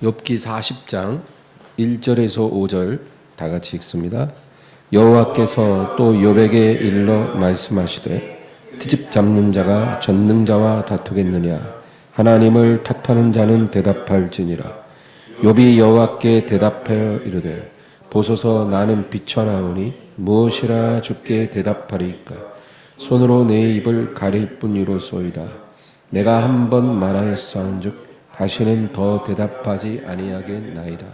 욥기 40장 1절에서 5절 다 같이 읽습니다. 여호와께서 또 욥에게 일러 말씀하시되 트집 잡는 자가 전능자와 다투겠느냐. 하나님을 탓하는 자는 대답할지니라. 욥이 여호와께 대답하여 이르되 보소서 나는 비천하오니 무엇이라 주께 대답하리이까. 손으로 내 입을 가릴 뿐이로소이다. 내가 한 번 말하였사온즉 다시는 더 대답하지 아니하겠나이다.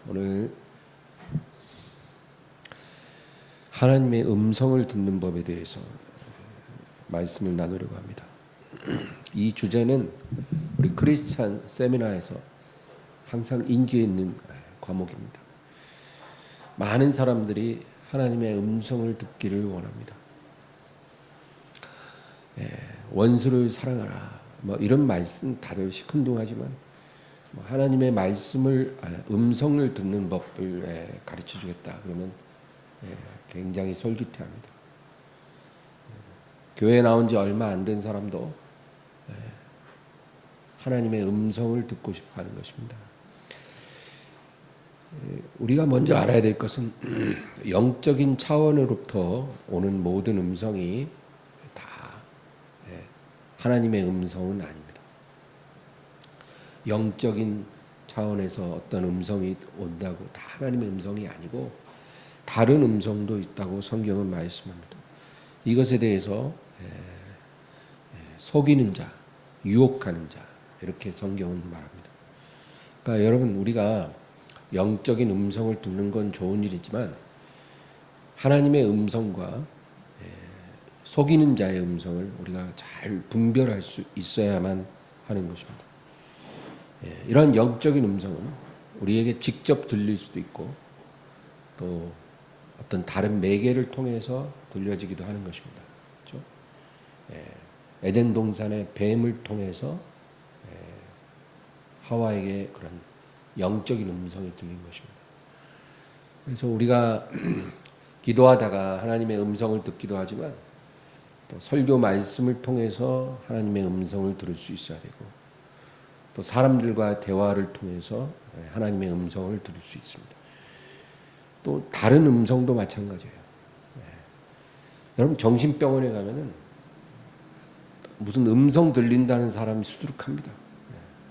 오늘 하나님의 음성을 듣는 법에 대해서 말씀을 나누려고 합니다. 이 주제는 우리 크리스찬 세미나에서 항상 인기 있는 과목입니다. 많은 사람들이 하나님의 음성을 듣기를 원합니다. 원수를 사랑하라. 이런 말씀 다들 시큰둥하지만 하나님의 말씀을 음성을 듣는 법을 가르쳐 주겠다. 그러면 굉장히 솔깃해합니다. 교회에 나온 지 얼마 안 된 사람도 하나님의 음성을 듣고 싶어 하는 것입니다. 우리가 먼저 알아야 될 것은 영적인 차원으로부터 오는 모든 음성이 다 하나님의 음성은 아닙니다. 영적인 차원에서 어떤 음성이 온다고 다 하나님의 음성이 아니고 다른 음성도 있다고 성경은 말씀합니다. 이것에 대해서 속이는 자, 유혹하는 자 이렇게 성경은 말합니다. 그러니까 여러분 우리가 영적인 음성을 듣는 건 좋은 일이지만 하나님의 음성과 속이는 자의 음성을 우리가 잘 분별할 수 있어야만 하는 것입니다. 이런 영적인 음성은 우리에게 직접 들릴 수도 있고 또 어떤 다른 매개를 통해서 들려지기도 하는 것입니다. 그렇죠? 에덴 동산의 뱀을 통해서 하와에게 그런 영적인 음성이 들린 것입니다. 그래서 우리가 기도하다가 하나님의 음성을 듣기도 하지만 또 설교 말씀을 통해서 하나님의 음성을 들을 수 있어야 되고 또 사람들과 대화를 통해서 하나님의 음성을 들을 수 있습니다. 또 다른 음성도 마찬가지예요. 여러분 정신병원에 가면은 무슨 음성 들린다는 사람이 수두룩합니다.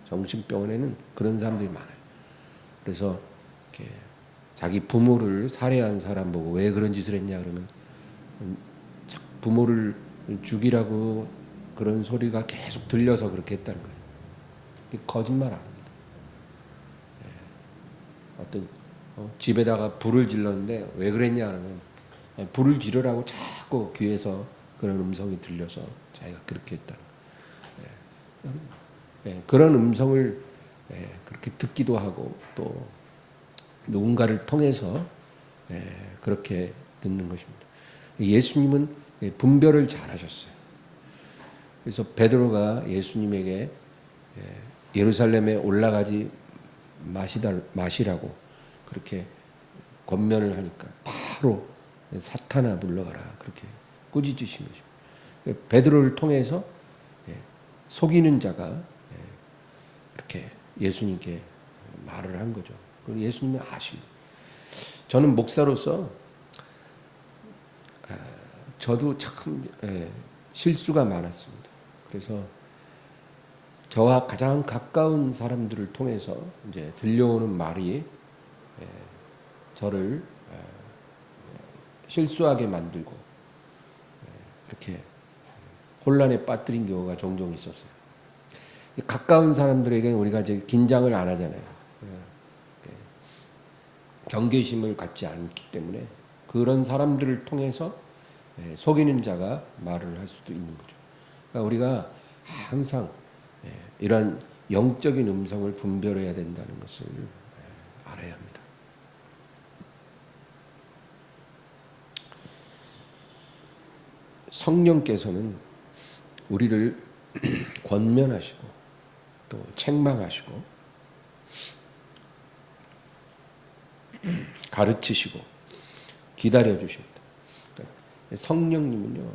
정신병원에는 그런 사람들이 많아요. 그래서 이렇게 자기 부모를 살해한 사람 보고 왜 그런 짓을 했냐 그러면 부모를 죽이라고 그런 소리가 계속 들려서 그렇게 했다는 거예요. 거짓말 안 합니다. 어떤 집에다가 불을 질렀는데 왜 그랬냐 그러면 불을 지르라고 자꾸 귀에서 그런 음성이 들려서 자기가 그렇게 했다는 거예요. 그런 음성을 그렇게 듣기도 하고 또 누군가를 통해서 그렇게 듣는 것입니다. 예수님은 분별을 잘하셨어요. 그래서 베드로가 예수님에게 예루살렘에 올라가지 마시라고 그렇게 권면을 하니까 바로 사탄아 물러가라 그렇게 꾸짖으신 것입니다. 베드로를 통해서 속이는 자가 이렇게 예수님께 말을 한 거죠. 그리고 예수님이 아십니다. 저는 목사로서 저도 참 실수가 많았습니다. 그래서 저와 가장 가까운 사람들을 통해서 이제 들려오는 말이 저를 실수하게 만들고 이렇게 혼란에 빠뜨린 경우가 종종 있었어요. 가까운 사람들에게는 우리가 이제 긴장을 안 하잖아요. 경계심을 갖지 않기 때문에 그런 사람들을 통해서 속이는 자가 말을 할 수도 있는 거죠. 그러니까 우리가 항상 이런 영적인 음성을 분별해야 된다는 것을 알아야 합니다. 성령께서는 우리를 권면하시고 또 책망하시고 가르치시고 기다려 주십니다. 성령님은요,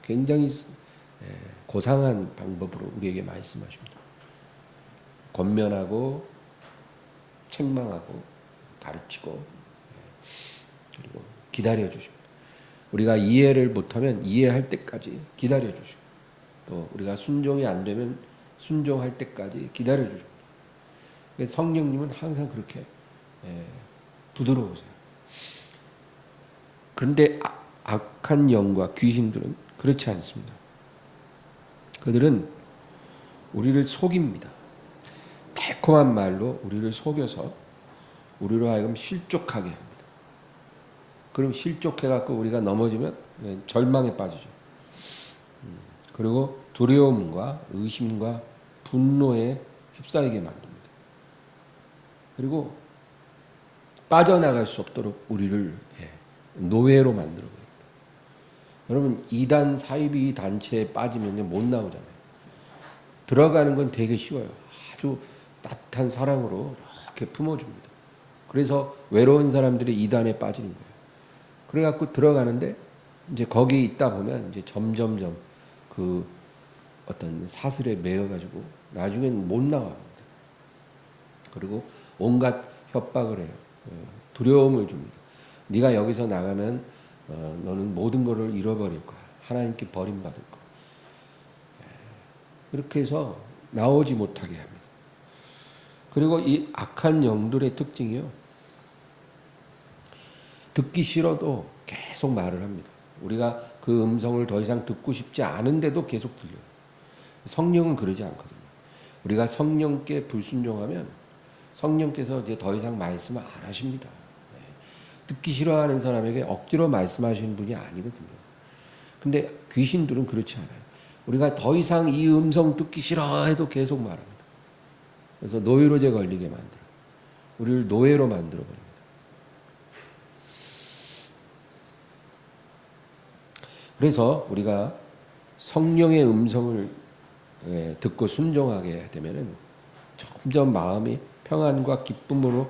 굉장히 고상한 방법으로 우리에게 말씀하십니다. 권면하고 책망하고 가르치고 그리고 기다려 주십니다. 우리가 이해를 못하면 이해할 때까지 기다려 주시고, 또 우리가 순종이 안 되면 순종할 때까지 기다려 주십니다. 성령님은 항상 그렇게 부드러우세요. 그런데 악한 영과 귀신들은 그렇지 않습니다. 그들은 우리를 속입니다. 달콤한 말로 우리를 속여서 우리로 하여금 실족하게 합니다. 그럼 실족해갖고 우리가 넘어지면 절망에 빠지죠. 그리고 두려움과 의심과 분노에 휩싸이게 만듭니다. 그리고 빠져나갈 수 없도록 우리를 노예로 만들어 버립니다. 여러분, 이단 사이비 단체에 빠지면 못 나오잖아요. 들어가는 건 되게 쉬워요. 아주 따뜻한 사랑으로 이렇게 품어줍니다. 그래서 외로운 사람들이 이단에 빠지는 거예요. 그래갖고 들어가는데 이제 거기 있다 보면 이제 점점점 그 어떤 사슬에 매여가지고 나중엔 못 나갑니다. 그리고 온갖 협박을 해요. 두려움을 줍니다. 네가 여기서 나가면 너는 모든 것을 잃어버릴 거야. 하나님께 버림받을 거야. 이렇게 해서 나오지 못하게 합니다. 그리고 이 악한 영들의 특징이요, 듣기 싫어도 계속 말을 합니다. 우리가 그 음성을 더 이상 듣고 싶지 않은데도 계속 들려요. 성령은 그러지 않거든요. 우리가 성령께 불순종하면 성령께서 이제 더 이상 말씀을 안 하십니다. 듣기 싫어하는 사람에게 억지로 말씀하시는 분이 아니거든요. 근데 귀신들은 그렇지 않아요. 우리가 더 이상 이 음성 듣기 싫어해도 계속 말합니다. 그래서 노이로제 걸리게 만들어요. 우리를 노예로 만들어버립니다. 그래서 우리가 성령의 음성을 듣고 순종하게 되면은 점점 마음이 평안과 기쁨으로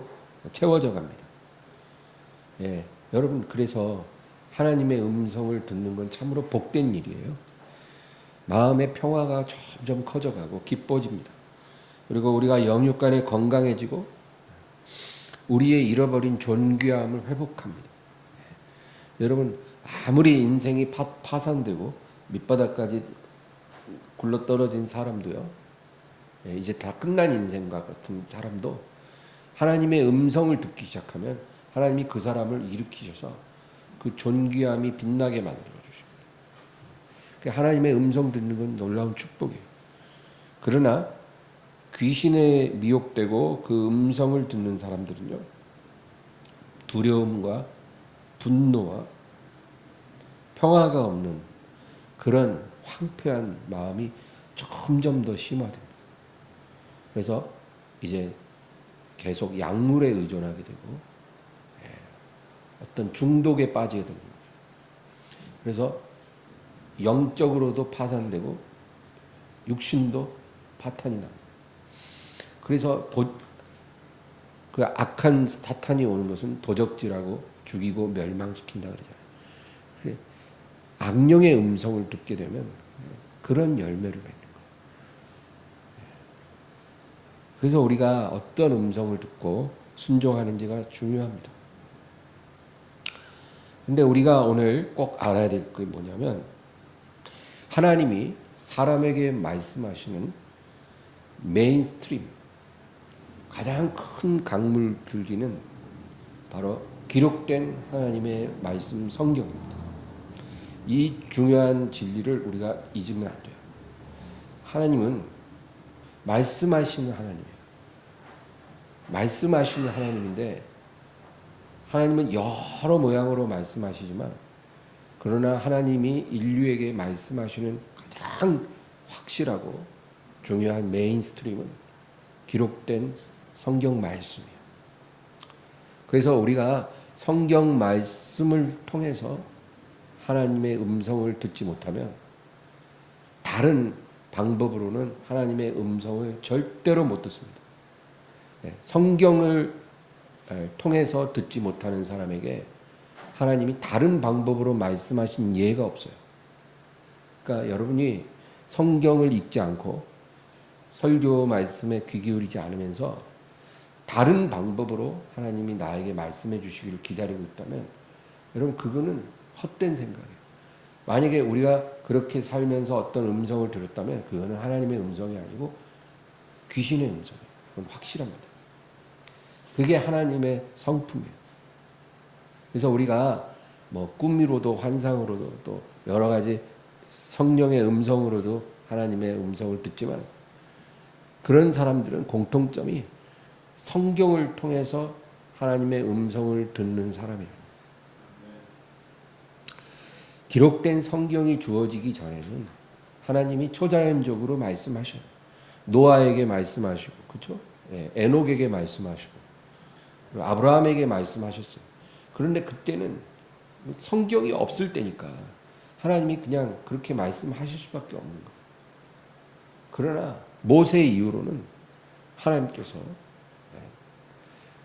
채워져 갑니다. 여러분, 그래서 하나님의 음성을 듣는 건 참으로 복된 일이에요. 마음의 평화가 점점 커져가고 기뻐집니다. 그리고 우리가 영육간에 건강해지고 우리의 잃어버린 존귀함을 회복합니다. 여러분, 아무리 인생이 파산되고 밑바닥까지 굴러떨어진 사람도요, 이제 다 끝난 인생과 같은 사람도 하나님의 음성을 듣기 시작하면 하나님이 그 사람을 일으키셔서 그 존귀함이 빛나게 만들어 주십니다. 하나님의 음성 듣는 건 놀라운 축복이에요. 그러나 귀신에 미혹되고 그 음성을 듣는 사람들은요, 두려움과 분노와 평화가 없는 그런 황폐한 마음이 점점 더 심화됩니다. 그래서 이제 계속 약물에 의존하게 되고 어떤 중독에 빠지게 되는 거죠. 그래서 영적으로도 파산되고 육신도 파탄이 납니다. 그래서 그 악한 사탄이 오는 것은 도적질하고 죽이고 멸망시킨다 그러잖아요. 악령의 음성을 듣게 되면 그런 열매를 맺는 거예요. 그래서 우리가 어떤 음성을 듣고 순종하는지가 중요합니다. 근데 우리가 오늘 꼭 알아야 될 게 뭐냐면, 하나님이 사람에게 말씀하시는 메인스트림, 가장 큰 강물 줄기는 바로 기록된 하나님의 말씀 성경입니다. 이 중요한 진리를 우리가 잊으면 안 돼요. 하나님은 말씀하시는 하나님이에요. 말씀하시는 하나님인데, 하나님은 여러 모양으로 말씀하시지만, 그러나 하나님이 인류에게 말씀하시는 가장 확실하고 중요한 메인스트림은 기록된 성경 말씀이에요. 그래서 우리가 성경 말씀을 통해서 하나님의 음성을 듣지 못하면 다른 방법으로는 하나님의 음성을 절대로 못 듣습니다. 성경을 통해서 듣지 못하는 사람에게 하나님이 다른 방법으로 말씀하신 예가 없어요. 그러니까 여러분이 성경을 읽지 않고 설교 말씀에 귀 기울이지 않으면서 다른 방법으로 하나님이 나에게 말씀해 주시기를 기다리고 있다면 여러분 그거는 헛된 생각이에요. 만약에 우리가 그렇게 살면서 어떤 음성을 들었다면 그거는 하나님의 음성이 아니고 귀신의 음성이에요. 그건 확실합니다. 그게 하나님의 성품이에요. 그래서 우리가 뭐 꿈으로도 환상으로도 또 여러 가지 성령의 음성으로도 하나님의 음성을 듣지만 그런 사람들은 공통점이 성경을 통해서 하나님의 음성을 듣는 사람이에요. 기록된 성경이 주어지기 전에는 하나님이 초자연적으로 말씀하셔요. 노아에게 말씀하시고, 그렇죠? 에녹에게 말씀하시고, 아브라함에게 말씀하셨어요. 그런데 그때는 성경이 없을 때니까 하나님이 그냥 그렇게 말씀하실 수밖에 없는 거예요. 그러나 모세 이후로는 하나님께서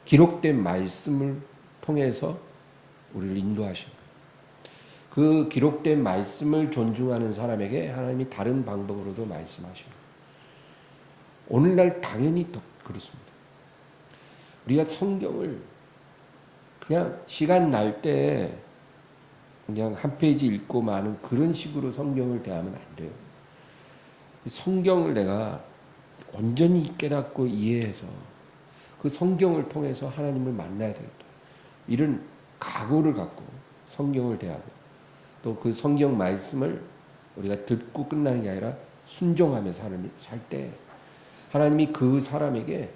기록된 말씀을 통해서 우리를 인도하신 거예요. 그 기록된 말씀을 존중하는 사람에게 하나님이 다른 방법으로도 말씀하시는 거예요. 오늘날 당연히 더 그렇습니다. 우리가 성경을 그냥 시간 날 때 그냥 한 페이지 읽고 마는 그런 식으로 성경을 대하면 안 돼요. 성경을 내가 온전히 깨닫고 이해해서 그 성경을 통해서 하나님을 만나야 되겠다. 이런 각오를 갖고 성경을 대하고 또 그 성경 말씀을 우리가 듣고 끝나는 게 아니라 순종하며 살 때 하나님이 그 사람에게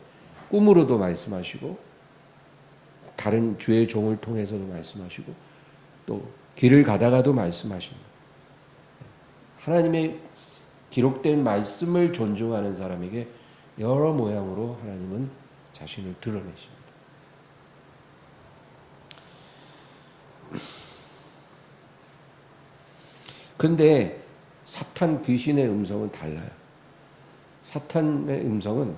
꿈으로도 말씀하시고 다른 주의 종을 통해서도 말씀하시고 또 길을 가다가도 말씀하십니다. 하나님의 기록된 말씀을 존중하는 사람에게 여러 모양으로 하나님은 자신을 드러내십니다. 그런데 사탄 귀신의 음성은 달라요. 사탄의 음성은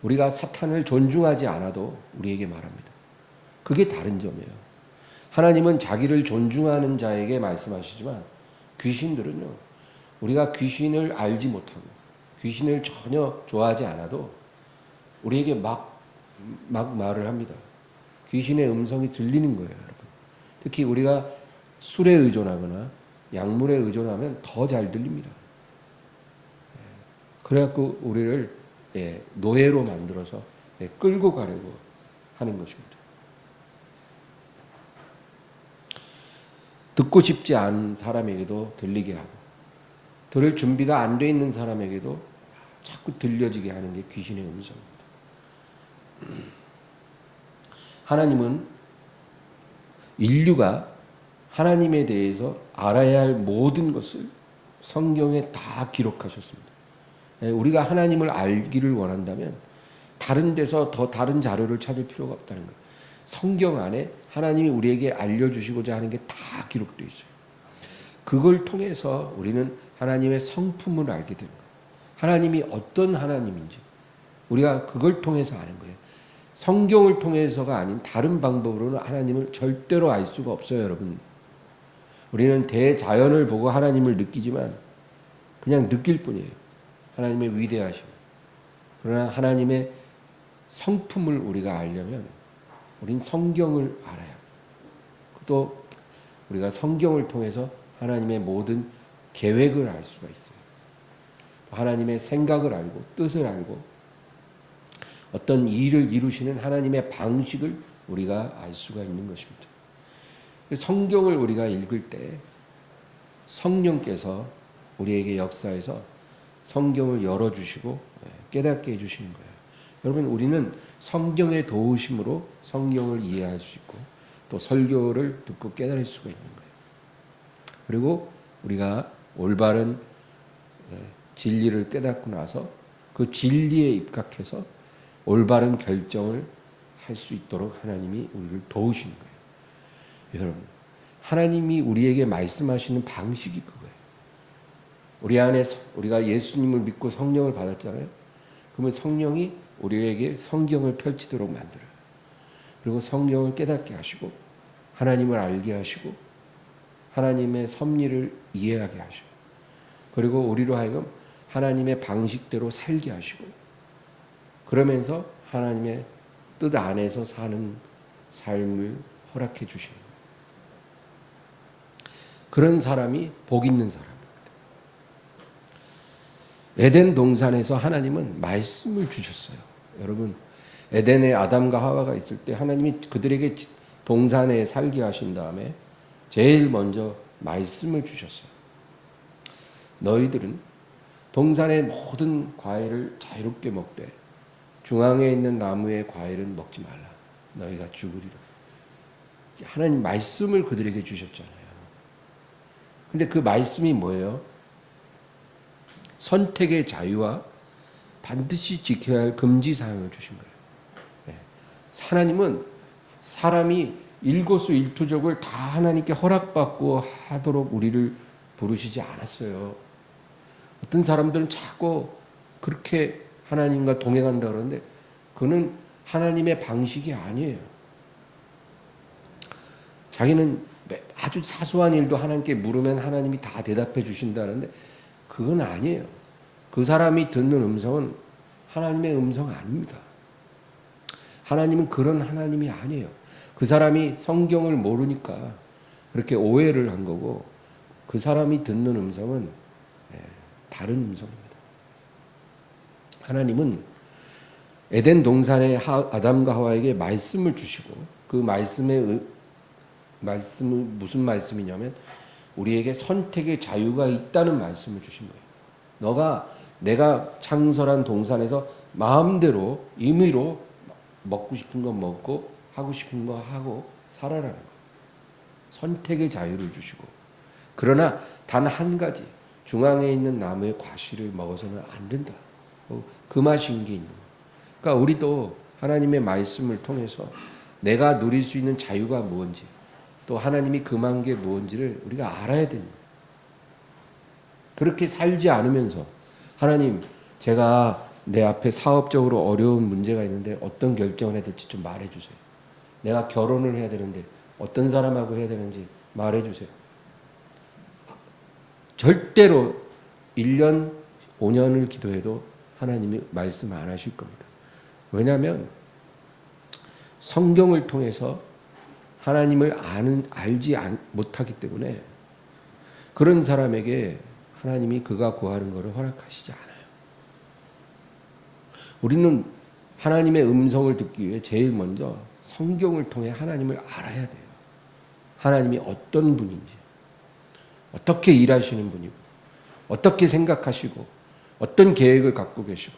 우리가 사탄을 존중하지 않아도 우리에게 말합니다. 그게 다른 점이에요. 하나님은 자기를 존중하는 자에게 말씀하시지만 귀신들은요, 우리가 귀신을 알지 못하고 귀신을 전혀 좋아하지 않아도 우리에게 막 말을 합니다. 귀신의 음성이 들리는 거예요, 여러분. 특히 우리가 술에 의존하거나 약물에 의존하면 더 잘 들립니다. 그래갖고 우리를 노예로 만들어서 끌고 가려고 하는 것입니다. 듣고 싶지 않은 사람에게도 들리게 하고 들을 준비가 안 돼 있는 사람에게도 자꾸 들려지게 하는 게 귀신의 음성입니다. 하나님은 인류가 하나님에 대해서 알아야 할 모든 것을 성경에 다 기록하셨습니다. 우리가 하나님을 알기를 원한다면 다른 데서 더 다른 자료를 찾을 필요가 없다는 거예요. 성경 안에 하나님이 우리에게 알려주시고자 하는 게 다 기록되어 있어요. 그걸 통해서 우리는 하나님의 성품을 알게 됩니다. 하나님이 어떤 하나님인지 우리가 그걸 통해서 아는 거예요. 성경을 통해서가 아닌 다른 방법으로는 하나님을 절대로 알 수가 없어요, 여러분. 우리는 대자연을 보고 하나님을 느끼지만 그냥 느낄 뿐이에요. 하나님의 위대하심. 그러나 하나님의 성품을 우리가 알려면 우린 성경을 알아요. 또 우리가 성경을 통해서 하나님의 모든 계획을 알 수가 있어요. 하나님의 생각을 알고 뜻을 알고 어떤 일을 이루시는 하나님의 방식을 우리가 알 수가 있는 것입니다. 성경을 우리가 읽을 때 성령께서 우리에게 역사해서 성경을 열어주시고 깨닫게 해주시는 거예요. 여러분, 우리는 성경의 도우심으로 성경을 이해할 수 있고 또 설교를 듣고 깨달을 수가 있는 거예요. 그리고 우리가 올바른 진리를 깨닫고 나서 그 진리에 입각해서 올바른 결정을 할 수 있도록 하나님이 우리를 도우시는 거예요. 여러분, 하나님이 우리에게 말씀하시는 방식이 그거예요. 우리 안에 우리가 예수님을 믿고 성령을 받았잖아요. 그러면 성령이 우리에게 성경을 펼치도록 만들어요. 그리고 성경을 깨닫게 하시고 하나님을 알게 하시고 하나님의 섭리를 이해하게 하시고 그리고 우리로 하여금 하나님의 방식대로 살게 하시고 그러면서 하나님의 뜻 안에서 사는 삶을 허락해 주시는 그런 사람이 복 있는 사람입니다. 에덴 동산에서 하나님은 말씀을 주셨어요. 여러분, 에덴에 아담과 하와가 있을 때 하나님이 그들에게 동산에 살게 하신 다음에 제일 먼저 말씀을 주셨어요. 너희들은 동산의 모든 과일을 자유롭게 먹되 중앙에 있는 나무의 과일은 먹지 말라. 너희가 죽으리라. 하나님 말씀을 그들에게 주셨잖아요. 근데 그 말씀이 뭐예요? 선택의 자유와 반드시 지켜야 할 금지 사항을 주신 거예요. 하나님은 사람이 일거수일투족을 다 하나님께 허락받고 하도록 우리를 부르시지 않았어요. 어떤 사람들은 자꾸 그렇게 하나님과 동행한다 그러는데 그는 하나님의 방식이 아니에요. 자기는 아주 사소한 일도 하나님께 물으면 하나님이 다 대답해 주신다는데 그건 아니에요. 그 사람이 듣는 음성은 하나님의 음성 아닙니다. 하나님은 그런 하나님이 아니에요. 그 사람이 성경을 모르니까 그렇게 오해를 한 거고 그 사람이 듣는 음성은 다른 음성입니다. 하나님은 에덴 동산에 아담과 하와에게 말씀을 주시고 그 말씀은 무슨 말씀이냐면 우리에게 선택의 자유가 있다는 말씀을 주신 거예요. 내가 창설한 동산에서 마음대로 임의로 먹고 싶은 거 먹고 하고 싶은 거 하고 살아라는 거예요. 선택의 자유를 주시고 그러나 단 한 가지 중앙에 있는 나무의 과실을 먹어서는 안 된다. 금하신 게 있는 거예요. 그러니까 우리도 하나님의 말씀을 통해서 내가 누릴 수 있는 자유가 무엇인지 또 하나님이 금한 게 무엇인지를 우리가 알아야 됩니다. 그렇게 살지 않으면서 하나님 제가 내 앞에 사업적으로 어려운 문제가 있는데 어떤 결정을 해야 될지 좀 말해주세요. 내가 결혼을 해야 되는데 어떤 사람하고 해야 되는지 말해주세요. 절대로 1년, 5년을 기도해도 하나님이 말씀 안 하실 겁니다. 왜냐하면 성경을 통해서 하나님을 알지 못하기 때문에 그런 사람에게 하나님이 그가 구하는 것을 허락하시지 않아요. 우리는 하나님의 음성을 듣기 위해 제일 먼저 성경을 통해 하나님을 알아야 돼요. 하나님이 어떤 분인지, 어떻게 일하시는 분이고, 어떻게 생각하시고, 어떤 계획을 갖고 계시고,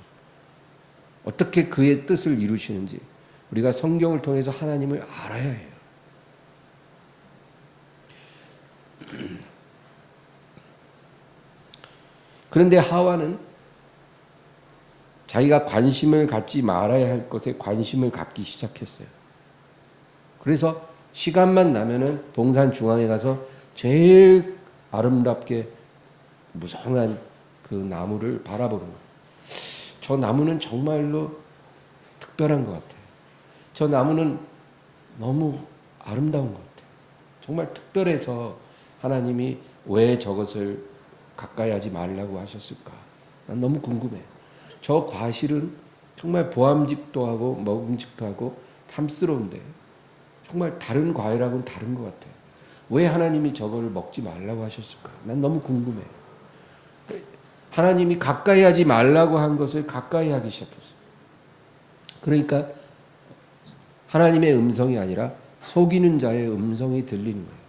어떻게 그의 뜻을 이루시는지 우리가 성경을 통해서 하나님을 알아야 해요. 그런데 하와는 자기가 관심을 갖지 말아야 할 것에 관심을 갖기 시작했어요. 그래서 시간만 나면은 동산 중앙에 가서 제일 아름답게 무성한 그 나무를 바라보는 거예요. 저 나무는 정말로 특별한 것 같아요. 저 나무는 너무 아름다운 것 같아요. 정말 특별해서 하나님이 왜 저것을 가까이 하지 말라고 하셨을까? 난 너무 궁금해. 저 과실은 정말 보암직도 하고 먹음직도 하고 탐스러운데 정말 다른 과일하고는 다른 것 같아요. 왜 하나님이 저거를 먹지 말라고 하셨을까? 난 너무 궁금해. 하나님이 가까이 하지 말라고 한 것을 가까이 하기 시작했어요. 그러니까 하나님의 음성이 아니라 속이는 자의 음성이 들리는 거예요.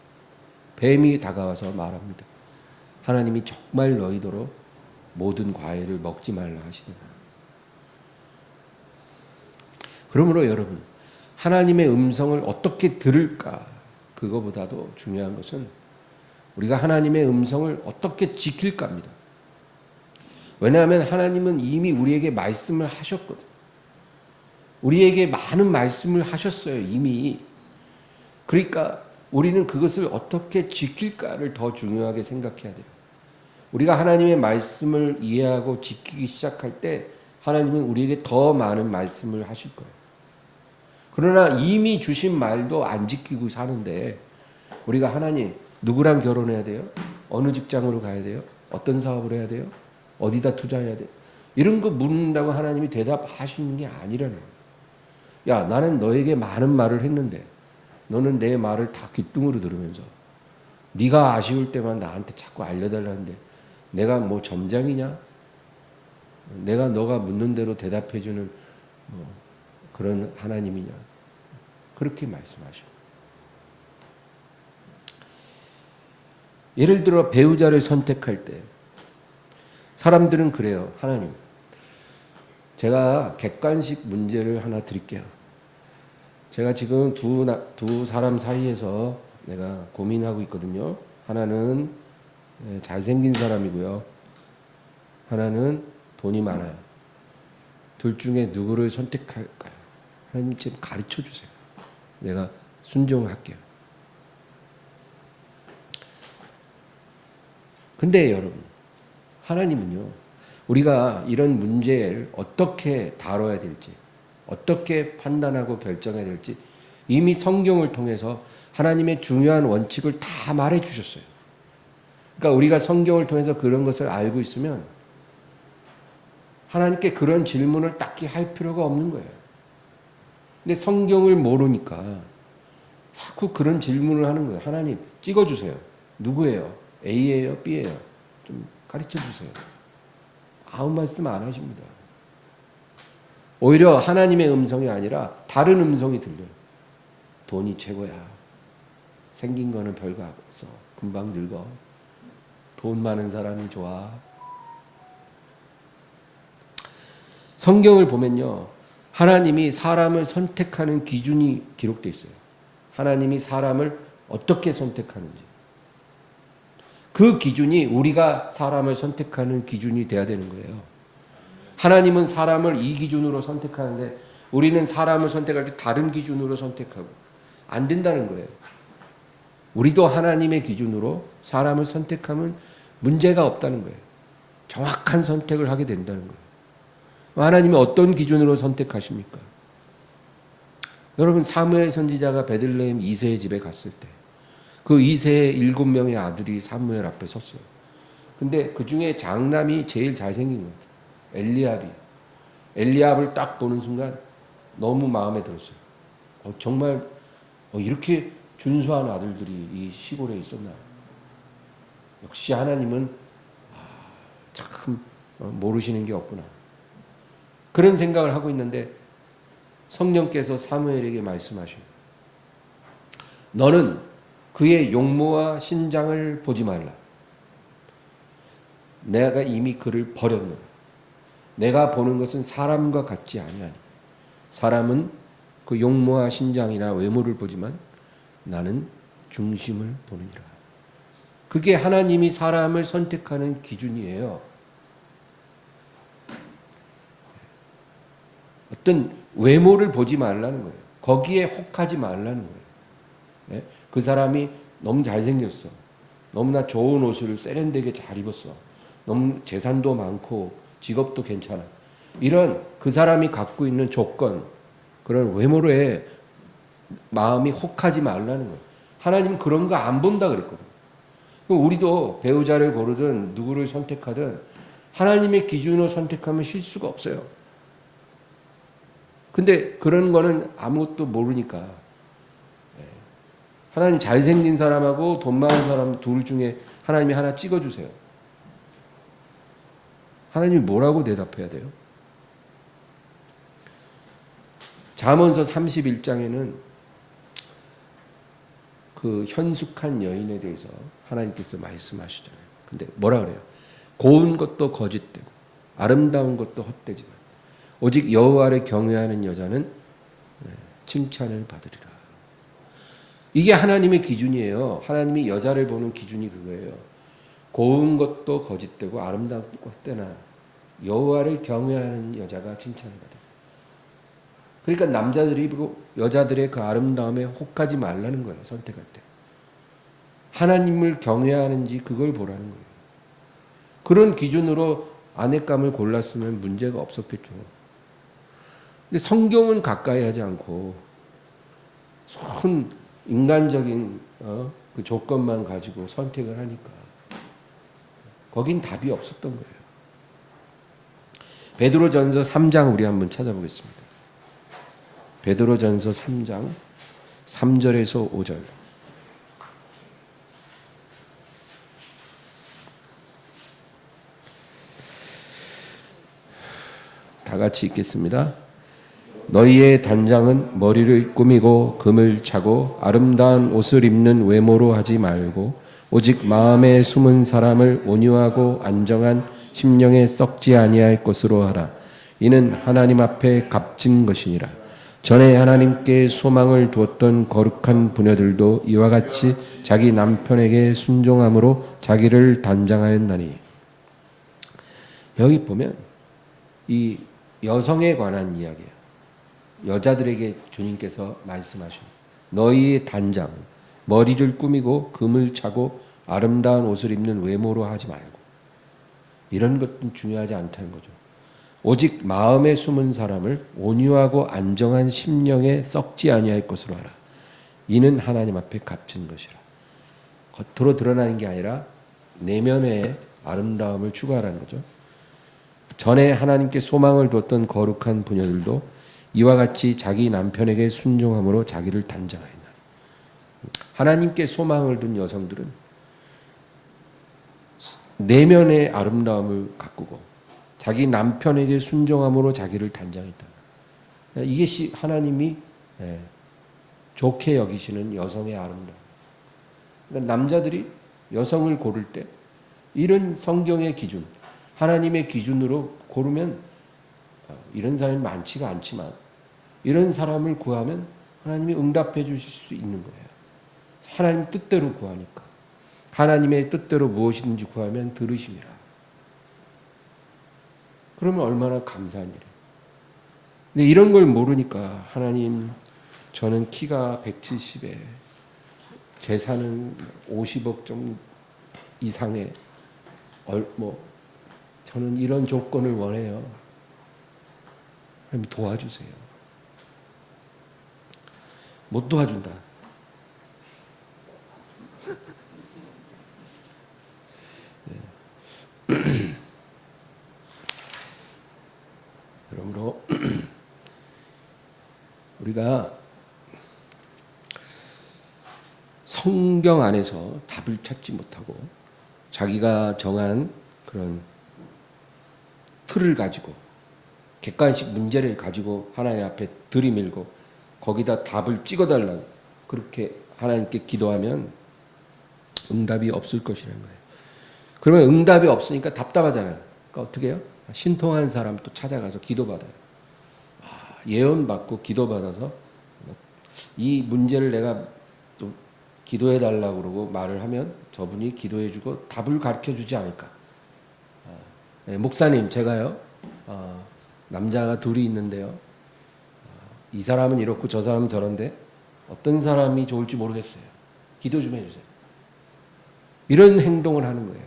뱀이 다가와서 말합니다. 하나님이 정말 너희더러 모든 과일을 먹지 말라 하시더라. 그러므로 여러분, 하나님의 음성을 어떻게 들을까? 그거보다도 중요한 것은 우리가 하나님의 음성을 어떻게 지킬까입니다. 왜냐하면 하나님은 이미 우리에게 말씀을 하셨거든. 우리에게 많은 말씀을 하셨어요, 이미. 그러니까 우리는 그것을 어떻게 지킬까를 더 중요하게 생각해야 돼요. 우리가 하나님의 말씀을 이해하고 지키기 시작할 때 하나님은 우리에게 더 많은 말씀을 하실 거예요. 그러나 이미 주신 말도 안 지키고 사는데 우리가 하나님 누구랑 결혼해야 돼요? 어느 직장으로 가야 돼요? 어떤 사업을 해야 돼요? 어디다 투자해야 돼요? 이런 거 묻는다고 하나님이 대답하시는 게 아니라는 거예요. 야, 나는 너에게 많은 말을 했는데 너는 내 말을 다 귓등으로 들으면서 네가 아쉬울 때만 나한테 자꾸 알려달라는데 내가 뭐 점장이냐? 내가 너가 묻는 대로 대답해주는 그런 하나님이냐? 그렇게 말씀하셔요. 예를 들어 배우자를 선택할 때 사람들은 그래요. 하나님, 제가 객관식 문제를 하나 드릴게요. 제가 지금 두 사람 사이에서 내가 고민하고 있거든요. 하나는 잘생긴 사람이고요. 하나는 돈이 많아요. 둘 중에 누구를 선택할까요? 하나님 좀 가르쳐 주세요. 내가 순종할게요. 근데 여러분, 하나님은요, 우리가 이런 문제를 어떻게 다뤄야 될지, 어떻게 판단하고 결정해야 될지 이미 성경을 통해서 하나님의 중요한 원칙을 다 말해 주셨어요. 그러니까 우리가 성경을 통해서 그런 것을 알고 있으면 하나님께 그런 질문을 딱히 할 필요가 없는 거예요. 근데 성경을 모르니까 자꾸 그런 질문을 하는 거예요. 하나님 찍어주세요. 누구예요? A예요? B예요? 좀 가르쳐 주세요. 아무 말씀 안 하십니다. 오히려 하나님의 음성이 아니라 다른 음성이 들려요. 돈이 최고야. 생긴 거는 별거 없어. 금방 늙어. 돈 많은 사람이 좋아. 성경을 보면요, 하나님이 사람을 선택하는 기준이 기록되어 있어요. 하나님이 사람을 어떻게 선택하는지. 그 기준이 우리가 사람을 선택하는 기준이 돼야 되는 거예요. 하나님은 사람을 이 기준으로 선택하는데 우리는 사람을 선택할 때 다른 기준으로 선택하고 안 된다는 거예요. 우리도 하나님의 기준으로 사람을 선택하면 문제가 없다는 거예요. 정확한 선택을 하게 된다는 거예요. 하나님이 어떤 기준으로 선택하십니까? 여러분, 사무엘 선지자가 베들레헴 이새의 집에 갔을 때 그 이새의 7명의 아들이 사무엘 앞에 섰어요. 근데 그 중에 장남이 제일 잘생긴 것 같아요. 엘리압을 딱 보는 순간 너무 마음에 들었어요. 정말 이렇게 준수한 아들들이 이 시골에 있었나. 역시 하나님은 참 모르시는 게 없구나. 그런 생각을 하고 있는데 성령께서 사무엘에게 말씀하셔요. 너는 그의 용모와 신장을 보지 말라. 내가 이미 그를 버렸노라. 내가 보는 것은 사람과 같지 아니하니 사람은 그 용모와 신장이나 외모를 보지만 나는 중심을 보느니라. 그게 하나님이 사람을 선택하는 기준이에요. 어떤 외모를 보지 말라는 거예요. 거기에 혹하지 말라는 거예요. 예? 그 사람이 너무 잘생겼어. 너무나 좋은 옷을 세련되게 잘 입었어. 너무 재산도 많고 직업도 괜찮아. 이런 그 사람이 갖고 있는 조건, 그런 외모로에 마음이 혹하지 말라는 거예요. 하나님은 그런 거 안 본다 그랬거든요. 그럼 우리도 배우자를 고르든 누구를 선택하든 하나님의 기준으로 선택하면 실수가 없어요. 근데 그런 거는 아무것도 모르니까 하나님 잘생긴 사람하고 돈 많은 사람 둘 중에 하나님이 하나 찍어주세요. 하나님이 뭐라고 대답해야 돼요? 잠언서 31장에는 그 현숙한 여인에 대해서 하나님께서 말씀하시잖아요. 근데 뭐라 그래요? 고운 것도 거짓되고 아름다운 것도 헛되지만 오직 여호와를 경외하는 여자는 칭찬을 받으리라. 이게 하나님의 기준이에요. 하나님이 여자를 보는 기준이 그거예요. 고운 것도 거짓되고 아름다운 것도 헛되나 여호와를 경외하는 여자가 칭찬을 받아요. 그러니까 남자들이 여자들의 그 아름다움에 혹하지 말라는 거예요. 선택할 때. 하나님을 경외하는지 그걸 보라는 거예요. 그런 기준으로 아내감을 골랐으면 문제가 없었겠죠. 근데 성경은 가까이 하지 않고 손 인간적인 그 조건만 가지고 선택을 하니까 거긴 답이 없었던 거예요. 베드로전서 3장 우리 한번 찾아보겠습니다. 베드로전서 3장 3절에서 5절. 다 같이 읽겠습니다. 너희의 단장은 머리를 꾸미고 금을 차고 아름다운 옷을 입는 외모로 하지 말고 오직 마음에 숨은 사람을 온유하고 안정한 심령에 썩지 아니할 것으로 하라. 이는 하나님 앞에 값진 것이니라. 전에 하나님께 소망을 두었던 거룩한 부녀들도 이와 같이 자기 남편에게 순종함으로 자기를 단장하였나니. 여기 보면 이 여성에 관한 이야기예요. 여자들에게 주님께서 말씀하십니다. 너희의 단장, 머리를 꾸미고 금을 차고 아름다운 옷을 입는 외모로 하지 말고, 이런 것은 중요하지 않다는 거죠. 오직 마음에 숨은 사람을 온유하고 안정한 심령에 썩지 아니할 것으로 하라. 이는 하나님 앞에 값진 것이라. 겉으로 드러나는 게 아니라 내면의 아름다움을 추구하라는 거죠. 전에 하나님께 소망을 뒀던 거룩한 부녀들도 이와 같이 자기 남편에게 순종함으로 자기를 단장하였나니. 하나님께 소망을 둔 여성들은 내면의 아름다움을 가꾸고 자기 남편에게 순종함으로 자기를 단장했다. 이게 하나님이 좋게 여기시는 여성의 아름다움. 그러니까 남자들이 여성을 고를 때 이런 성경의 기준, 하나님의 기준으로 고르면 이런 사람이 많지가 않지만 이런 사람을 구하면 하나님이 응답해 주실 수 있는 거예요. 하나님 뜻대로 구하니까. 하나님의 뜻대로 무엇이든지 구하면 들으심이라. 그러면 얼마나 감사한 일이에요. 근데 이런 걸 모르니까 하나님, 저는 키가 170에 재산은 50억 좀 이상의 저는 이런 조건을 원해요. 하나님 도와주세요. 못 도와준다. 그러므로 우리가 성경 안에서 답을 찾지 못하고 자기가 정한 그런 틀을 가지고 객관식 문제를 가지고 하나님 앞에 들이밀고 거기다 답을 찍어달라고 그렇게 하나님께 기도하면 응답이 없을 것이라는 거예요. 그러면 응답이 없으니까 답답하잖아요. 그러니까 어떻게 해요? 신통한 사람 또 찾아가서 기도받아요. 예언받고 기도받아서 이 문제를 내가 또 기도해달라고 그러고 말을 하면 저분이 기도해주고 답을 가르쳐주지 않을까. 목사님, 제가요, 남자가 둘이 있는데요. 이 사람은 이렇고 저 사람은 저런데 어떤 사람이 좋을지 모르겠어요. 기도 좀 해주세요. 이런 행동을 하는 거예요.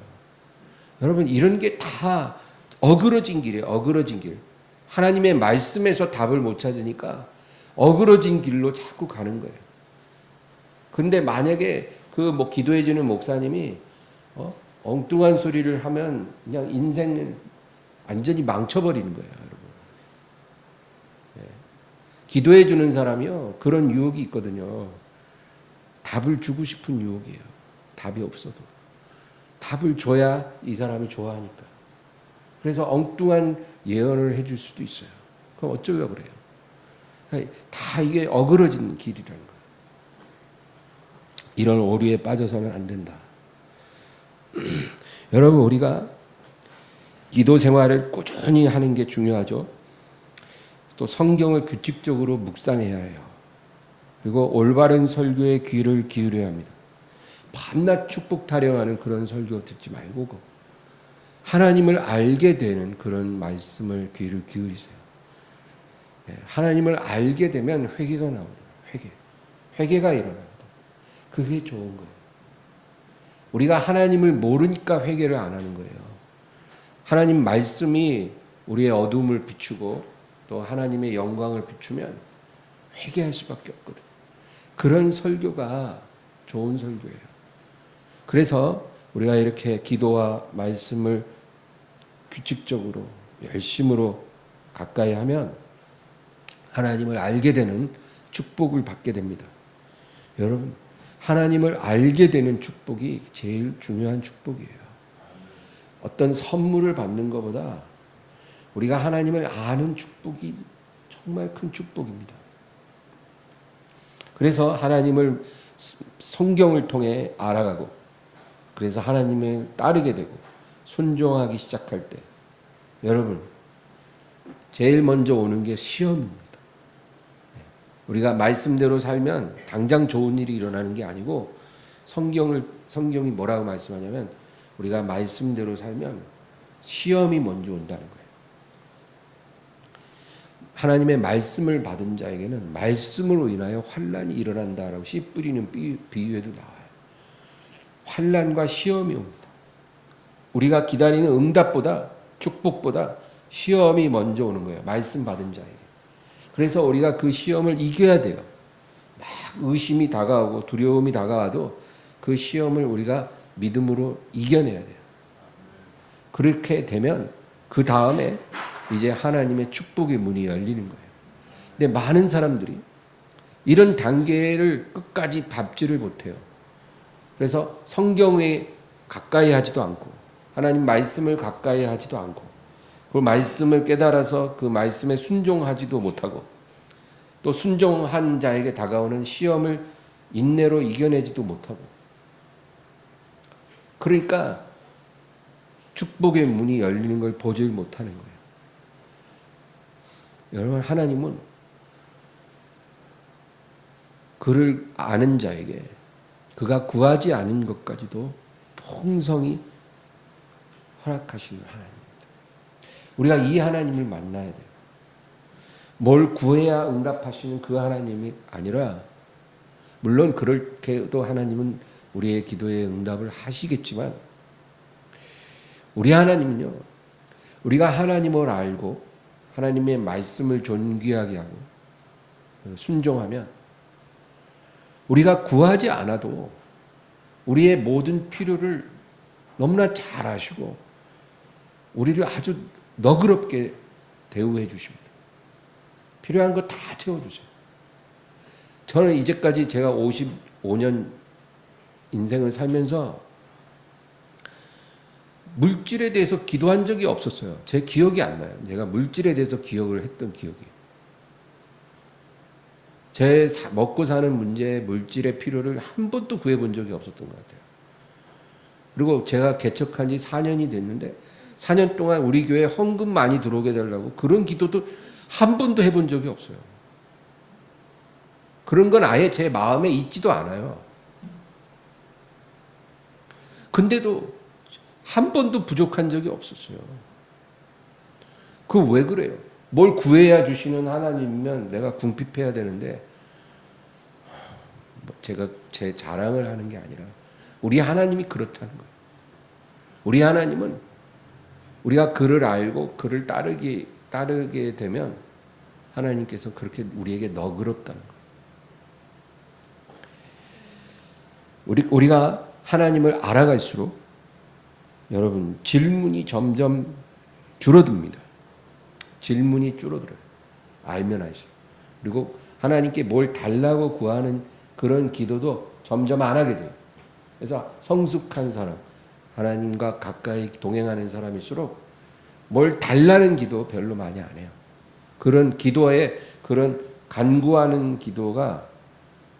여러분, 이런 게 다 어그러진 길이에요. 어그러진 길. 하나님의 말씀에서 답을 못 찾으니까 어그러진 길로 자꾸 가는 거예요. 그런데 만약에 기도해주는 목사님이 엉뚱한 소리를 하면 그냥 인생을 완전히 망쳐버리는 거예요, 여러분. 기도해주는 사람이요, 그런 유혹이 있거든요. 답을 주고 싶은 유혹이에요. 답이 없어도. 답을 줘야 이 사람이 좋아하니까. 그래서 엉뚱한 예언을 해줄 수도 있어요. 그럼 어쩌려고 그래요? 그러니까 다 이게 어그러진 길이라는 거예요. 이런 오류에 빠져서는 안 된다. 여러분, 우리가 기도 생활을 꾸준히 하는 게 중요하죠. 또 성경을 규칙적으로 묵상해야 해요. 그리고 올바른 설교에 귀를 기울여야 합니다. 밤낮 축복 타령하는 그런 설교 듣지 말고 하나님을 알게 되는 그런 말씀을 귀를 기울이세요. 하나님을 알게 되면 회개가 나옵니다. 회개가 일어납니다. 그게 좋은 거예요. 우리가 하나님을 모르니까 회개를 안 하는 거예요. 하나님 말씀이 우리의 어둠을 비추고 또 하나님의 영광을 비추면 회개할 수밖에 없거든. 그런 설교가 좋은 설교예요. 그래서 우리가 이렇게 기도와 말씀을 규칙적으로 열심으로 가까이 하면 하나님을 알게 되는 축복을 받게 됩니다. 여러분, 하나님을 알게 되는 축복이 제일 중요한 축복이에요. 어떤 선물을 받는 것보다 우리가 하나님을 아는 축복이 정말 큰 축복입니다. 그래서 하나님을 성경을 통해 알아가고, 그래서 하나님을 따르게 되고 순종하기 시작할 때, 여러분, 제일 먼저 오는 게 시험입니다. 우리가 말씀대로 살면 당장 좋은 일이 일어나는 게 아니고, 성경이 뭐라고 말씀하냐면 우리가 말씀대로 살면 시험이 먼저 온다는 거예요. 하나님의 말씀을 받은 자에게는 말씀으로 인하여 환난이 일어난다라고 씨 뿌리는 비유에도 나와요. 환난과 시험이 옵니다. 우리가 기다리는 응답보다, 축복보다 시험이 먼저 오는 거예요. 말씀 받은 자에게. 그래서 우리가 그 시험을 이겨야 돼요. 막 의심이 다가오고 두려움이 다가와도 그 시험을 우리가 믿음으로 이겨내야 돼요. 그렇게 되면 그 다음에 이제 하나님의 축복의 문이 열리는 거예요. 근데 많은 사람들이 이런 단계를 끝까지 밟지를 못해요. 그래서 성경에 가까이 하지도 않고 하나님 말씀을 가까이 하지도 않고, 그 말씀을 깨달아서 그 말씀에 순종하지도 못하고, 또 순종한 자에게 다가오는 시험을 인내로 이겨내지도 못하고, 그러니까 축복의 문이 열리는 걸 보지 못하는 거예요. 여러분, 하나님은 그를 아는 자에게 그가 구하지 않은 것까지도 풍성히 허락하시는 하나님입니다. 우리가 이 하나님을 만나야 돼요. 뭘 구해야 응답하시는 그 하나님이 아니라, 물론 그렇게도 하나님은 우리의 기도에 응답을 하시겠지만, 우리 하나님은요, 우리가 하나님을 알고 하나님의 말씀을 존귀하게 하고 순종하면 우리가 구하지 않아도 우리의 모든 필요를 너무나 잘 아시고 우리를 아주 너그럽게 대우해 주십니다. 필요한 거 다 채워주세요. 저는 이제까지 제가 55년 인생을 살면서 물질에 대해서 기도한 적이 없었어요. 제 기억이 안 나요. 제가 물질에 대해서 기억을 했던 기억이. 제 먹고 사는 문제에 물질의 필요를 한 번도 구해본 적이 없었던 것 같아요. 그리고 제가 개척한 지 4년이 됐는데 4년 동안 우리 교회에 헌금 많이 들어오게 해달라고 그런 기도도 한 번도 해본 적이 없어요. 그런 건 아예 제 마음에 있지도 않아요. 근데도 한 번도 부족한 적이 없었어요. 그 왜 그래요? 뭘 구해야 주시는 하나님이면 내가 궁핍해야 되는데, 제가 제 자랑을 하는 게 아니라 우리 하나님이 그렇다는 거예요. 우리 하나님은 우리가 그를 알고 그를 따르게 되면 하나님께서 그렇게 우리에게 너그럽다는 거예요. 우리가 하나님을 알아갈수록 여러분, 질문이 점점 줄어듭니다. 질문이 줄어들어요. 알면 알수록. 그리고 하나님께 뭘 달라고 구하는 그런 기도도 점점 안 하게 돼요. 그래서 성숙한 사람, 하나님과 가까이 동행하는 사람일수록 뭘 달라는 기도 별로 많이 안 해요. 그런 기도에, 그런 간구하는 기도가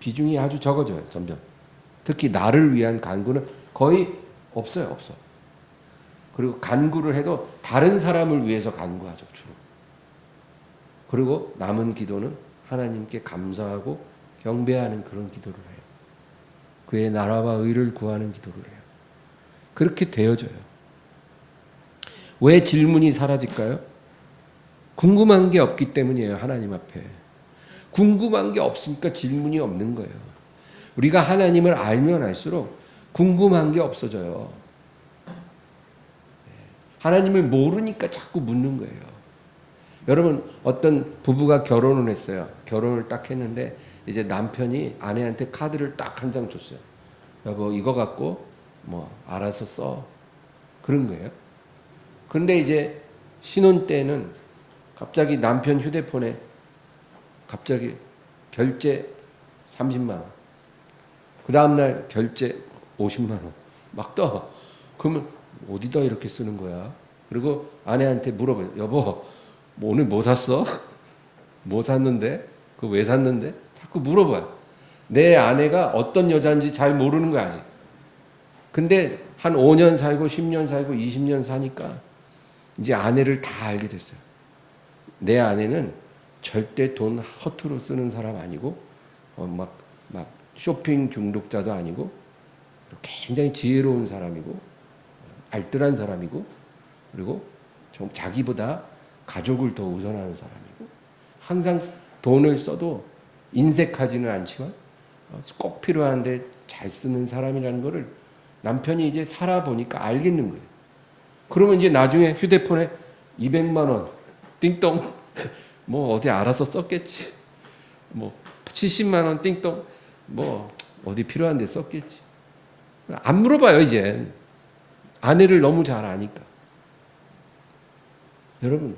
비중이 아주 적어져요. 점점. 특히 나를 위한 간구는 거의 없어요. 없어. 그리고 간구를 해도 다른 사람을 위해서 간구하죠. 주로. 그리고 남은 기도는 하나님께 감사하고 경배하는 그런 기도를 해요. 그의 나라와 의를 구하는 기도를 해요. 그렇게 되어져요. 왜 질문이 사라질까요? 궁금한 게 없기 때문이에요. 하나님 앞에. 궁금한 게 없으니까 질문이 없는 거예요. 우리가 하나님을 알면 알수록 궁금한 게 없어져요. 하나님을 모르니까 자꾸 묻는 거예요. 여러분, 어떤 부부가 결혼을 했어요. 결혼을 딱 했는데 이제 남편이 아내한테 카드를 딱 한 장 줬어요. 여보 이거 갖고 뭐 알아서 써. 그런 거예요. 그런데 이제 신혼 때는 갑자기 남편 휴대폰에 갑자기 결제 30만 원. 그 다음날 결제 50만 원. 막 떠. 그러면 어디다 이렇게 쓰는 거야? 그리고 아내한테 물어봐요. 여보, 뭐 오늘 뭐 샀어? 뭐 샀는데? 그거 왜 샀는데? 자꾸 물어봐요. 내 아내가 어떤 여자인지 잘 모르는 거야, 아직. 근데 한 5년 살고 10년 살고 20년 사니까 이제 아내를 다 알게 됐어요. 내 아내는 절대 돈 허투루 쓰는 사람 아니고 막 쇼핑 중독자도 아니고 굉장히 지혜로운 사람이고 알뜰한 사람이고 그리고 좀 자기보다 가족을 더 우선하는 사람이고 항상 돈을 써도 인색하지는 않지만 꼭 필요한데 잘 쓰는 사람이라는 거를 남편이 이제 살아보니까 알겠는 거예요. 그러면 이제 나중에 휴대폰에 200만 원 띵동 뭐 어디 알아서 썼겠지. 뭐 70만 원 띵동 뭐 어디 필요한데 썼겠지. 안 물어봐요 이제. 아내를 너무 잘 아니까. 여러분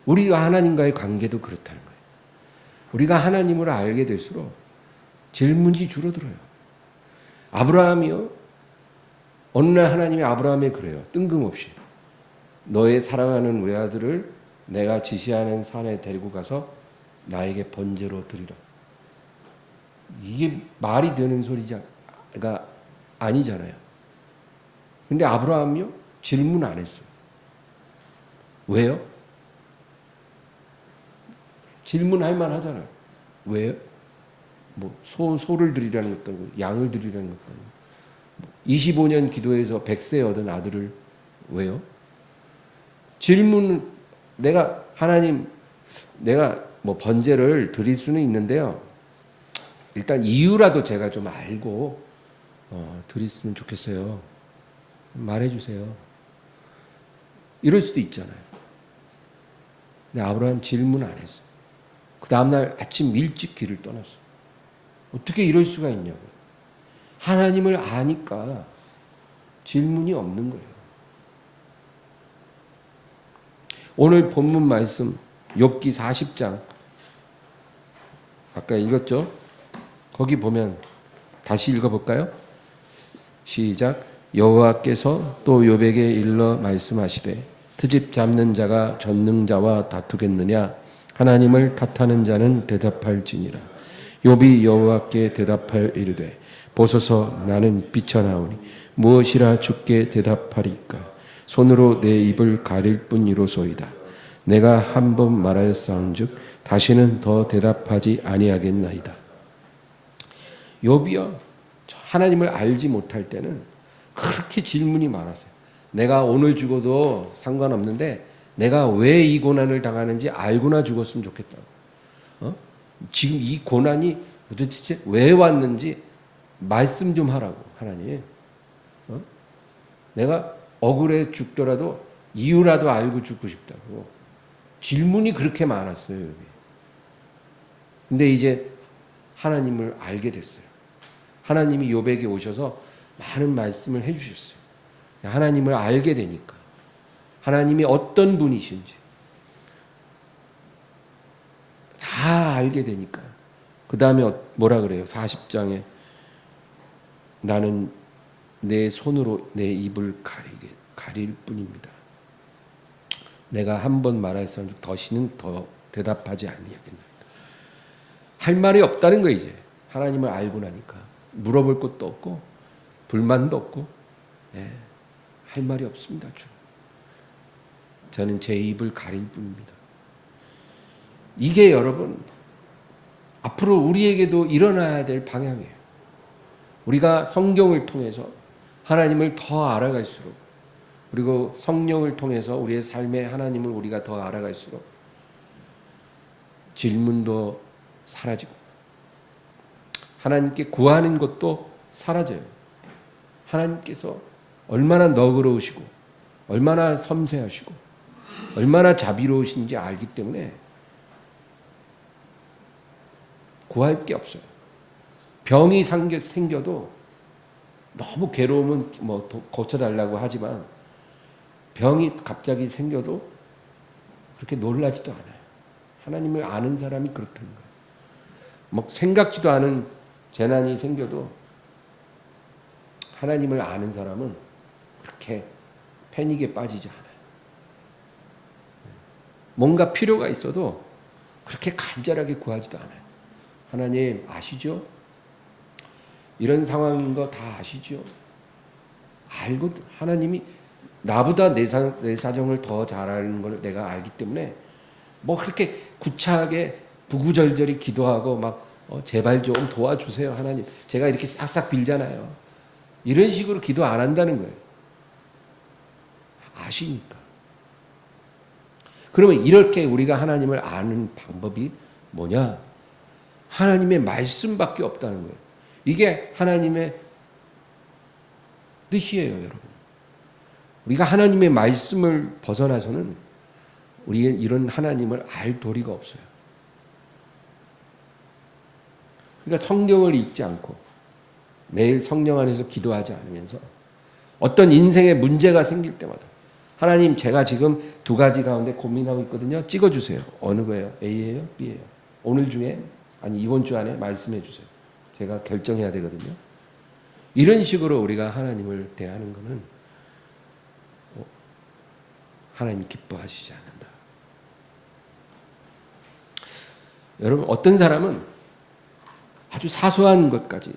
우리가 하나님과의 관계도 그렇다는 거예요. 우리가 하나님을 알게 될수록 질문이 줄어들어요. 아브라함이요. 어느 날 하나님이 아브라함에 그래요. 뜬금없이. 너의 사랑하는 외아들을 내가 지시하는 산에 데리고 가서 나에게 번제로 드리라. 이게 말이 되는 소리가 아니잖아요. 근데 아브라함이요? 질문 안 했어요. 왜요? 질문할 만 하잖아요. 왜요? 뭐 소를 드리라는 것도 아니고 양을 드리라는 것도 아니고 25년 기도해서 100세 얻은 아들을 왜요? 질문 내가 하나님 내가 뭐 번제를 드릴 수는 있는데요. 일단 이유라도 제가 좀 알고 드렸으면 좋겠어요. 말해주세요. 이럴 수도 있잖아요. 근데 아브라함 질문 안 했어. 그 다음날 아침 일찍 길을 떠났어. 어떻게 이럴 수가 있냐고. 하나님을 아니까 질문이 없는 거예요. 오늘 본문 말씀 욥기 40장 아까 읽었죠? 거기 보면 다시 읽어볼까요? 시작. 여호와께서 또 욥에게 일러 말씀하시되 트집 잡는 자가 전능자와 다투겠느냐 하나님을 탓하는 자는 대답할지니라. 욥이 여호와께 대답하여 이르되 보소서 나는 비천하오니 무엇이라 주께 대답하리까. 손으로 내 입을 가릴 뿐이로소이다. 내가 한 번 말하였사온즉 다시는 더 대답하지 아니하겠나이다. 욥이요 하나님을 알지 못할 때는 그렇게 질문이 많았어요. 내가 오늘 죽어도 상관없는데 내가 왜 이 고난을 당하는지 알고나 죽었으면 좋겠다고. 지금 이 고난이 도대체 왜 왔는지 말씀 좀 하라고 하나님. 내가 억울해 죽더라도 이유라도 알고 죽고 싶다고. 질문이 그렇게 많았어요. 여기. 근데 이제 하나님을 알게 됐어요. 하나님이 욥에게 오셔서 많은 말씀을 해주셨어요. 하나님을 알게 되니까. 하나님이 어떤 분이신지 다 알게 되니까. 그 다음에 뭐라 그래요? 40장에 나는 내 손으로 내 입을 가릴 뿐입니다. 내가 한 번 말하였사온즉 다시는 더 대답하지 아니하겠나이다. 할 말이 없다는 거예요. 이제 하나님을 알고 나니까 물어볼 것도 없고 불만도 없고 할 말이 없습니다. 주. 저는 제 입을 가릴 뿐입니다. 이게 여러분 앞으로 우리에게도 일어나야 될 방향이에요. 우리가 성경을 통해서 하나님을 더 알아갈수록 그리고 성령을 통해서 우리의 삶의 하나님을 우리가 더 알아갈수록 질문도 사라지고 하나님께 구하는 것도 사라져요. 하나님께서 얼마나 너그러우시고 얼마나 섬세하시고 얼마나 자비로우신지 알기 때문에 구할 게 없어요. 병이 생겨도 너무 괴로우면 뭐 고쳐달라고 하지만 병이 갑자기 생겨도 그렇게 놀라지도 않아요. 하나님을 아는 사람이 그렇다는 거예요. 막 생각지도 않은 재난이 생겨도 하나님을 아는 사람은 그렇게 패닉에 빠지지 않아요. 뭔가 필요가 있어도 그렇게 간절하게 구하지도 않아요. 하나님 아시죠? 이런 상황인 거 다 아시죠? 알고 하나님이 나보다 내 사정을 더 잘 아는 걸 내가 알기 때문에 뭐 그렇게 구차하게 부구절절히 기도하고 막 제발 좀 도와주세요 하나님. 제가 이렇게 싹싹 빌잖아요. 이런 식으로 기도 안 한다는 거예요. 아시니까. 그러면 이렇게 우리가 하나님을 아는 방법이 뭐냐? 하나님의 말씀밖에 없다는 거예요. 이게 하나님의 뜻이에요, 여러분. 우리가 하나님의 말씀을 벗어나서는 우리 이런 하나님을 알 도리가 없어요. 그러니까 성경을 읽지 않고 매일 성령 안에서 기도하지 않으면서 어떤 인생의 문제가 생길 때마다 하나님 제가 지금 두 가지 가운데 고민하고 있거든요. 찍어주세요. 어느 거예요? A예요? B예요? 오늘 중에 아니 이번 주 안에 말씀해 주세요. 제가 결정해야 되거든요. 이런 식으로 우리가 하나님을 대하는 것은 하나님이 기뻐하시지 않는다. 여러분 어떤 사람은 아주 사소한 것까지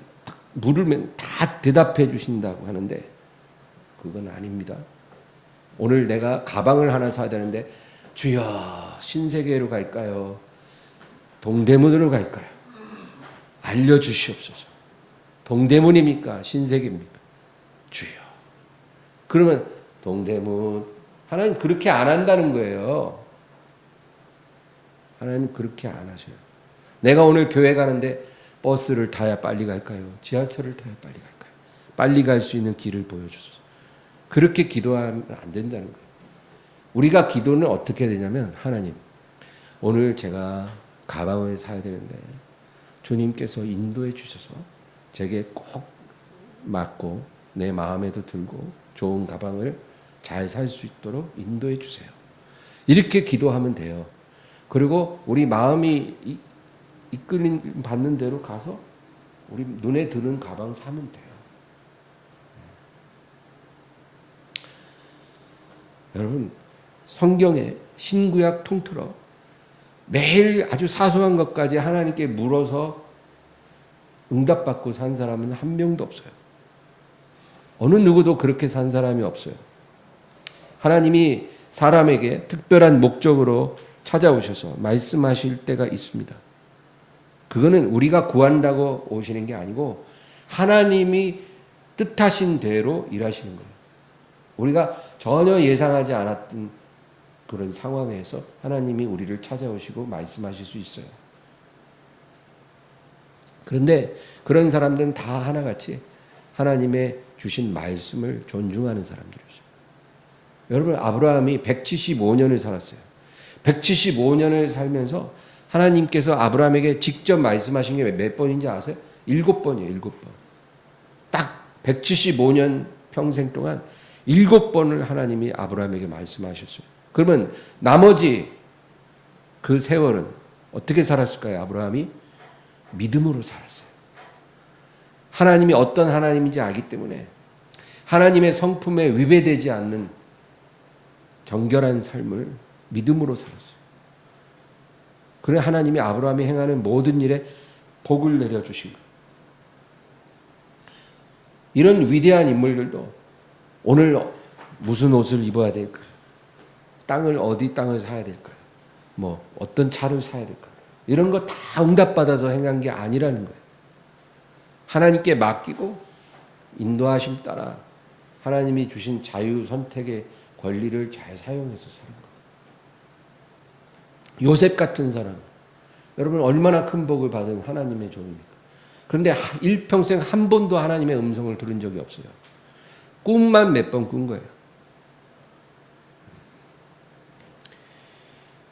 물으면 다 대답해 주신다고 하는데 그건 아닙니다. 오늘 내가 가방을 하나 사야 되는데 주여 신세계로 갈까요? 동대문으로 갈까요? 알려주시옵소서. 동대문입니까? 신세계입니까? 주여. 그러면 동대문. 하나님 그렇게 안 한다는 거예요. 하나님 그렇게 안 하셔요. 내가 오늘 교회 가는데 버스를 타야 빨리 갈까요? 지하철을 타야 빨리 갈까요? 빨리 갈 수 있는 길을 보여주소서. 그렇게 기도하면 안 된다는 거예요. 우리가 기도는 어떻게 되냐면 하나님 오늘 제가 가방을 사야 되는데 주님께서 인도해 주셔서 제게 꼭 맞고 내 마음에도 들고 좋은 가방을 잘 살 수 있도록 인도해 주세요. 이렇게 기도하면 돼요. 그리고 우리 마음이 이끌림 받는 대로 가서 우리 눈에 드는 가방 사면 돼요. 여러분 성경에 신구약 통틀어 매일 아주 사소한 것까지 하나님께 물어서 응답받고 산 사람은 한 명도 없어요. 어느 누구도 그렇게 산 사람이 없어요. 하나님이 사람에게 특별한 목적으로 찾아오셔서 말씀하실 때가 있습니다. 그거는 우리가 구한다고 오시는 게 아니고 하나님이 뜻하신 대로 일하시는 거예요. 우리가 전혀 예상하지 않았던 그런 상황에서 하나님이 우리를 찾아오시고 말씀하실 수 있어요. 그런데 그런 사람들은 다 하나같이 하나님의 주신 말씀을 존중하는 사람들이었어요. 여러분 아브라함이 175년을 살았어요. 175년을 살면서 하나님께서 아브라함에게 직접 말씀하신 게 몇 번인지 아세요? 7번이에요. 7번. 딱 175년 평생 동안 7번을 하나님이 아브라함에게 말씀하셨어요. 그러면 나머지 그 세월은 어떻게 살았을까요? 아브라함이 믿음으로 살았어요. 하나님이 어떤 하나님인지 알기 때문에 하나님의 성품에 위배되지 않는 정결한 삶을 믿음으로 살았어요. 그래 하나님이 아브라함이 행하는 모든 일에 복을 내려주신 거예요. 이런 위대한 인물들도 오늘 무슨 옷을 입어야 될까요? 어디 땅을 사야 될까요? 뭐 어떤 차를 사야 될까요? 이런 거 다 응답받아서 행한 게 아니라는 거예요. 하나님께 맡기고 인도하심 따라 하나님이 주신 자유 선택의 권리를 잘 사용해서 사는 거예요. 요셉 같은 사람, 여러분 얼마나 큰 복을 받은 하나님의 종입니까? 그런데 일평생 한 번도 하나님의 음성을 들은 적이 없어요. 꿈만 몇 번 꾼 거예요.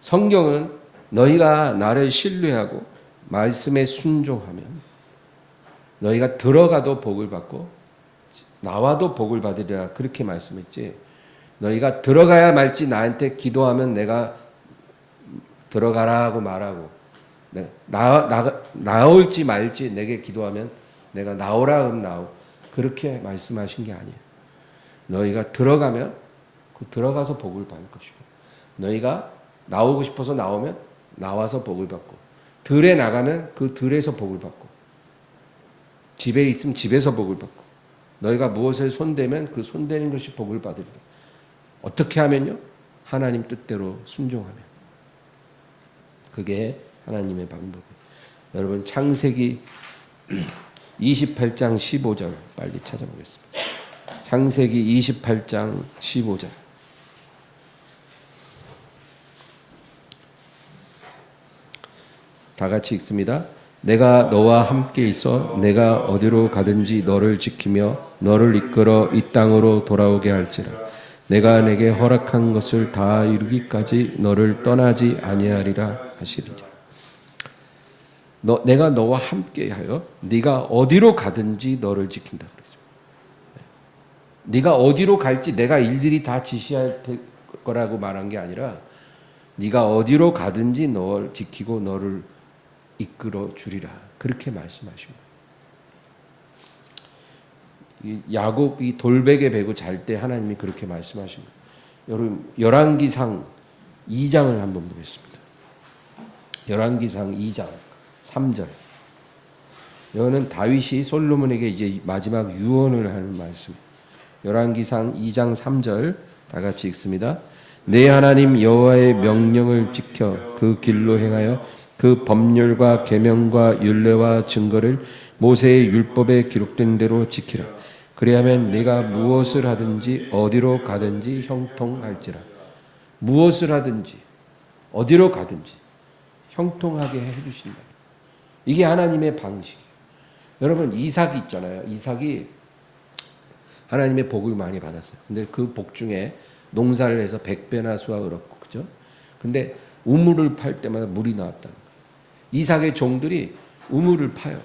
성경은 너희가 나를 신뢰하고 말씀에 순종하면 너희가 들어가도 복을 받고 나와도 복을 받으리라 그렇게 말씀했지. 너희가 들어가야 말지 나한테 기도하면 내가 들어가라고 말하고 나올지 말지 내게 기도하면 내가 나오라 하면 나오. 그렇게 말씀하신 게 아니에요. 너희가 들어가면 그 들어가서 복을 받을 것이고 너희가 나오고 싶어서 나오면 나와서 복을 받고 들에 나가면 그 들에서 복을 받고 집에 있으면 집에서 복을 받고 너희가 무엇을 손대면 그 손대는 것이 복을 받으리라. 어떻게 하면요? 하나님 뜻대로 순종하면. 그게 하나님의 방법이에요. 여러분 창세기 28장 15절 빨리 찾아보겠습니다. 창세기 28장 15절. 다 같이 읽습니다. 내가 너와 함께 있어 내가 어디로 가든지 너를 지키며 너를 이끌어 이 땅으로 돌아오게 할지라. 내가 내게 허락한 것을 다 이루기까지 너를 떠나지 아니하리라 하시리라. 내가 너와 함께하여 네가 어디로 가든지 너를 지킨다 그랬습니다. 네가 어디로 갈지 내가 일일이 다 지시할 거라고 말한 게 아니라 네가 어디로 가든지 너를 지키고 너를 이끌어 주리라 그렇게 말씀하십니다. 야곱이 돌베개 베고 잘 때 하나님이 그렇게 말씀하십니다. 여러분 열왕기상 2장을 한번 보겠습니다. 열왕기상 2장 3절. 이거는 다윗이 솔로몬에게 이제 마지막 유언을 하는 말씀. 열왕기상 2장 3절 다 같이 읽습니다. 내 하나님 여호와의 명령을 지켜 그 길로 행하여 그 법률과 계명과 율례와 증거를 모세의 율법에 기록된 대로 지키라. 그리하면 네가 무엇을 하든지 어디로 가든지 형통할지라. 무엇을 하든지 어디로 가든지 형통하게 해주신다. 이게 하나님의 방식이에요. 여러분 이삭이 있잖아요. 이삭이 하나님의 복을 많이 받았어요. 근데 그 복 중에 농사를 해서 100배나 수확을 얻고 그죠? 근데 우물을 팔 때마다 물이 나왔다는 거예요. 이삭의 종들이 우물을 파요.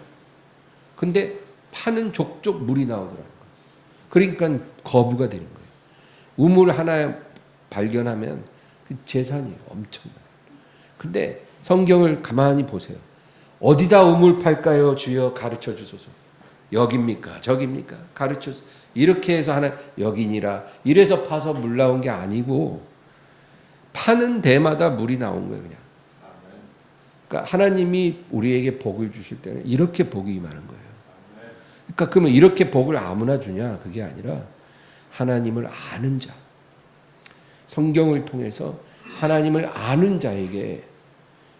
근데 파는 족족 물이 나오더라고요. 그러니까 거부가 되는 거예요. 우물 하나 발견하면 그 재산이 엄청나요. 근데 성경을 가만히 보세요. 어디다 우물 팔까요? 주여 가르쳐 주소서. 여기입니까? 저기입니까? 가르쳐 주소서. 이렇게 해서 하나 여기니라. 이래서 파서 물 나온 게 아니고 파는 데마다 물이 나온 거예요. 그냥. 그러니까 하나님이 우리에게 복을 주실 때는 이렇게 복이 임하는 거예요. 그러니까 그러면 이렇게 복을 아무나 주냐? 그게 아니라 하나님을 아는 자. 성경을 통해서 하나님을 아는 자에게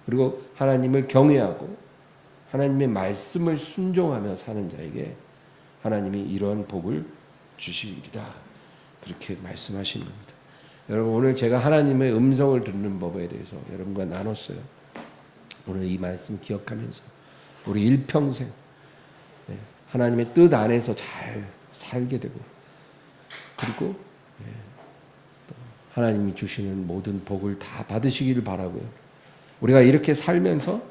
그리고 하나님을 경외하고 하나님의 말씀을 순종하며 사는 자에게 하나님이 이러한 복을 주시리라. 그렇게 말씀하시는 겁니다. 여러분 오늘 제가 하나님의 음성을 듣는 법에 대해서 여러분과 나눴어요. 오늘 이 말씀 기억하면서 우리 일평생 하나님의 뜻 안에서 잘 살게 되고 그리고 하나님이 주시는 모든 복을 다 받으시기를 바라고요. 우리가 이렇게 살면서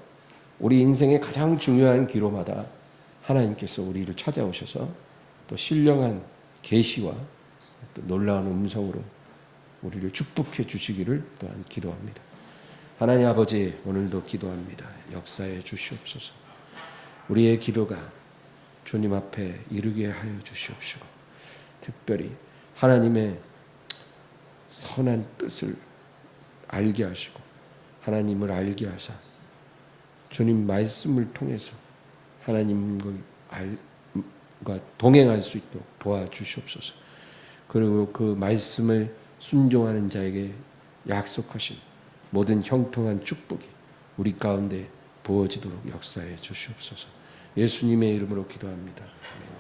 우리 인생의 가장 중요한 기로마다 하나님께서 우리를 찾아오셔서 또 신령한 계시와 또 놀라운 음성으로 우리를 축복해 주시기를 또한 기도합니다. 하나님 아버지 오늘도 기도합니다. 역사해 주시옵소서. 우리의 기도가 주님 앞에 이르게 하여 주시옵시고 특별히 하나님의 선한 뜻을 알게 하시고 하나님을 알게 하사 주님 말씀을 통해서 하나님과 동행할 수 있도록 도와주시옵소서. 그리고 그 말씀을 순종하는 자에게 약속하신 모든 형통한 축복이 우리 가운데 부어지도록 역사해 주시옵소서. 예수님의 이름으로 기도합니다. 아멘.